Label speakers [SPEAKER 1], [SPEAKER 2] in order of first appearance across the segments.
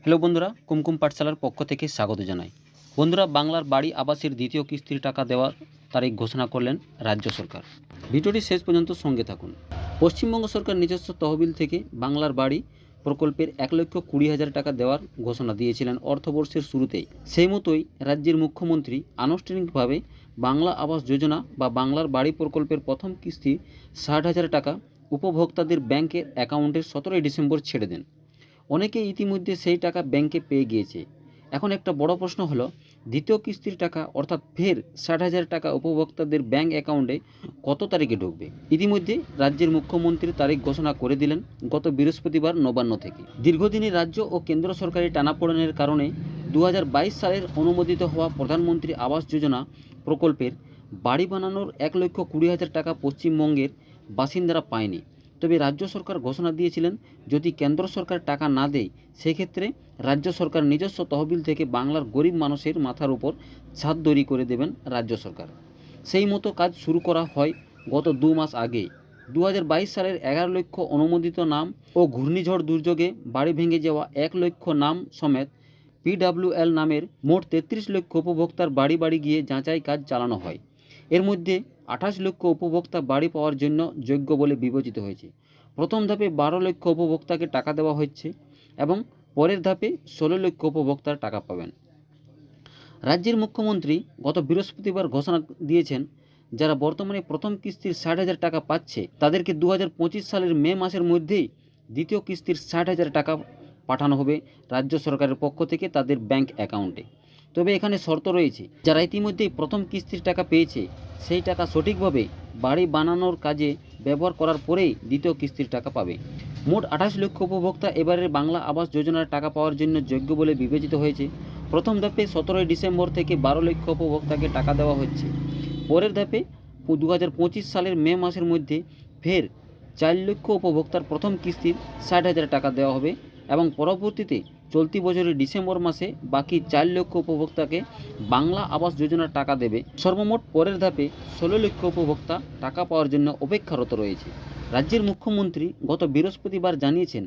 [SPEAKER 1] Hello বন্ধুরা, কুমকুম পাঠশালার পক্ষ থেকে স্বাগত জানাই। বন্ধুরা, বাংলার বাড়ি আবাসের দ্বিতীয় কিস্তির টাকা দেওয়ার তারিখ ঘোষণা করলেন রাজ্য সরকার। ভিডিওটি শেষ পর্যন্ত সঙ্গে থাকুন। পশ্চিমবঙ্গ সরকার নিজস্ব তহবিল থেকে বাংলার বাড়ি প্রকল্পের 1,20,000 টাকা দেওয়ার ঘোষণা দিয়েছিলেন অর্থবর্ষের শুরুতেই। সেই মতোই রাজ্যের মুখ্যমন্ত্রী আনুষ্ঠানিকভাবে বাংলা আবাস যোজনা বা বাংলার বাড়ি প্রকল্পের প্রথম কিস্তি 60,000 টাকা উপভোক্তাদের ব্যাংকের অ্যাকাউন্টে 17 ডিসেম্বর ছেড়ে দেন। অনেকে ইতিমধ্যে সেই টাকা ব্যাংকে পেয়ে গিয়েছে। এখন একটা বড় প্রশ্ন হলো, দ্বিতীয় কিস্তির টাকা অর্থাৎ ফের 60,000 টাকা উপভোক্তাদের ব্যাংক অ্যাকাউন্টে কত তারিখে ঢুকবে? ইতিমধ্যে রাজ্যের মুখ্যমন্ত্রী তারিখ ঘোষণা করে দিলেন গত বৃহস্পতিবার নবান্ন থেকে। দীর্ঘদিনের রাজ্য ও কেন্দ্র সরকারি টানাপোড়েনের কারণে 2022 সালের অনুমোদিত হওয়া প্রধানমন্ত্রী আবাস যোজনা প্রকল্পের বাড়ি বানানোর 1,20,000 টাকা পশ্চিমবঙ্গের বাসিন্দারা পায়নি। তবে রাজ্য সরকার ঘোষণা দিয়েছিলেন, যদি কেন্দ্র সরকার টাকা না দেয় সেক্ষেত্রে রাজ্য সরকার নিজস্ব তহবিল থেকে বাংলার গরিব মানুষের মাথার উপর ছাদ তৈরি করে দেবেন রাজ্য সরকার। সেই মতো কাজ শুরু করা হয় গত 2 মাস আগে। 2022 সালের 11 লক্ষ অনুমোদিত নাম ও ঘূর্ণিঝড় দুর্যোগে বাড়ি ভেঙে যাওয়া 1 লক্ষ নাম সমেত PWL নামের মোট 33 লক্ষ উপভোক্তার বাড়ি বাড়ি গিয়ে যাচাই কাজ চালানো হয়। এর মধ্যে 28 লক্ষ উপভোক্তা বাড়ি পাওয়ার জন্য যোগ্য বলে বিবেচিত হয়েছে। প্রথম ধাপে 12 লক্ষ উপভোক্তাকে টাকা দেওয়া হচ্ছে এবং পরের ধাপে 16 লক্ষ উপভোক্তা টাকা পাবেন। রাজ্যের মুখ্যমন্ত্রী গত বৃহস্পতিবার ঘোষণা দিয়েছেন, যারা বর্তমানে প্রথম কিস্তির 60,000 টাকা পাচ্ছে তাদেরকে 2025 সালের মে মাসের মধ্যেই দ্বিতীয় কিস্তির 60,000 টাকা পাঠানো হবে রাজ্য সরকারের পক্ষ থেকে তাদের ব্যাংক অ্যাকাউন্টে। তবে এখানে শর্ত রয়েছে, যারা ইতিমধ্যেই প্রথম কিস্তির টাকা পেয়েছে সেই টাকা সঠিকভাবে বাড়ি বানানোর কাজে ব্যবহার করার পরেই দ্বিতীয় কিস্তির টাকা পাবে। মোট 28 লক্ষ উপভোক্তা এবারের বাংলা আবাস যোজনার টাকা পাওয়ার জন্য যোগ্য বলে বিবেচিত হয়েছে। প্রথম ধাপে 17 ডিসেম্বর থেকে 12 লক্ষ উপভোক্তাকে টাকা দেওয়া হচ্ছে। পরের ধাপে 2025 সালের মে মাসের মধ্যে ফের 4 লক্ষ উপভোক্তার প্রথম কিস্তির 60,000 টাকা দেওয়া হবে এবং পরবর্তীতে চলতি বছরের ডিসেম্বর মাসে বাকি 4 লক্ষ উপভোক্তাকে বাংলা আবাস যোজনার টাকা দেবে। সর্বমোট পরের ধাপে 16 লক্ষ উপভোক্তা টাকা পাওয়ার জন্য অপেক্ষারত রয়েছে। রাজ্যের মুখ্যমন্ত্রী গত বৃহস্পতিবার জানিয়েছেন,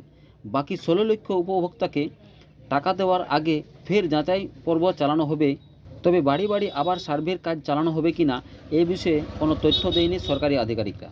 [SPEAKER 1] বাকি 16 লক্ষ উপভোক্তাকে টাকা দেওয়ার আগে ফের যাচাই পর্ব চালানো হবে। তবে বাড়ি বাড়ি আবার সার্ভের কাজ চালানো হবে কিনা এ বিষয়ে কোনো তথ্য দেয়নি সরকারি আধিকারিকরা।